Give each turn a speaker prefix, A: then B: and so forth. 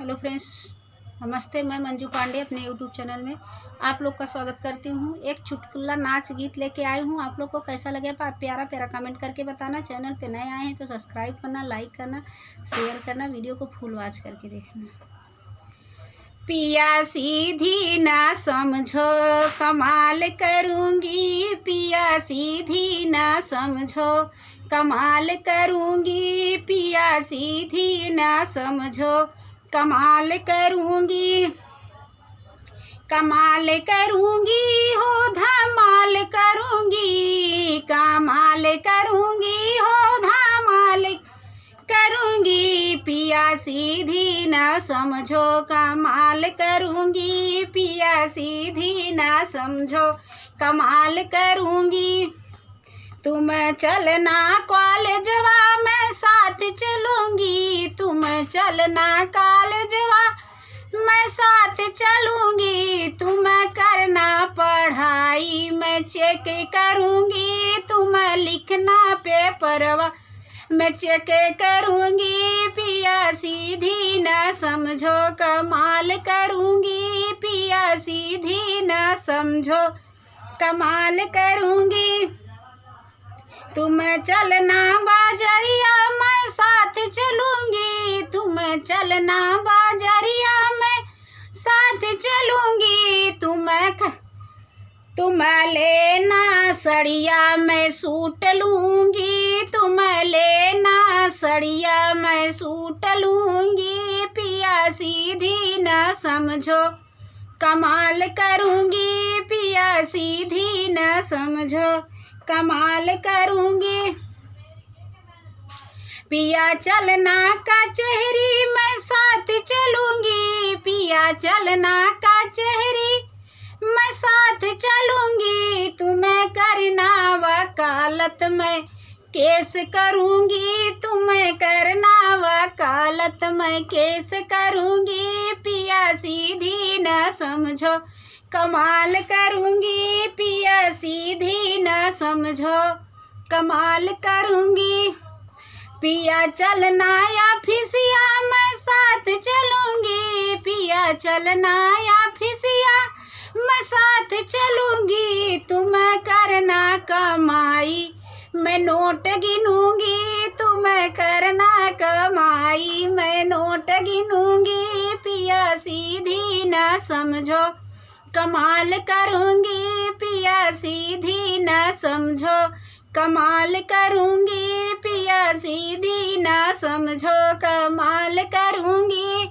A: Hello friends, नमस्ते। मैं मंजू पांडे अपने यूट्यूब चैनल में आप लोग का स्वागत करती हूँ। एक चुटकुला नाच गीत लेके आई हूँ। आप लोग को कैसा लगे प्यारा प्यारा कमेंट करके बताना। चैनल पे नए आए हैं तो सब्सक्राइब करना, लाइक करना, शेयर करना, वीडियो को फुल वॉच करके देखना। पिया सीधी ना समझो कमाल करूँगी, पिया सीधी ना समझो कमाल करूँगी, पिया सीधी ना समझो कमाल करूँगी, कमाल करूँगी हो धमाल करूँगी, कमाल करूँगी हो धमाल करूँगी, पिया सीधी न समझो कमाल करूँगी, पिया सीधी न समझो कमाल करूँगी। तुम चलना कॉलेजवा मैं साथ चलूँगी, तुम चलना कॉलेजवा मैं साथ चलूँगी, तुम करना पढ़ाई मैं चेक करूँगी, तुम लिखना पेपरवा मैं चेक करूँगी, पिया सीधी न समझो कमाल करूँगी, पिया सीधी न समझो कमाल करूँगी। तुम चलना बाजरिया मैं साथ चलूँगी, तुम चलना बाजरिया मैं साथ चलूँगी, तुम लेना सड़िया मैं सूट लूँगी, तुम लेना सड़िया मैं सूट लूँगी, पिया सीधी न समझो कमाल करूँगी, पिया सीधी न समझो कमाल करूँगी। पिया चलना कचहरी मैं साथ चलूँगी, पिया चलना कचहरी मैं साथ चलूँगी, तुम्हें करना वकालत मैं केस करूँगी, तुम्हें करना वकालत मैं केस करूँगी, पिया सीधी न समझो कमाल करूँगी, पिया सीधी न समझो कमाल करूँगी। पिया चलना या फिसिया मैं साथ चलूँगी, पिया चलना या फिसिया मैं साथ चलूँगी, तुम्हें करना कमाई मैं नोट गिनूँगी, तुम्हें करना कमाई मैं नोट गिनूँगी, पिया सीधी न समझो कमाल करूँगी, पिया सीधी न समझो कमाल करूँगी, पिया सीधी न समझो कमाल करूँगी।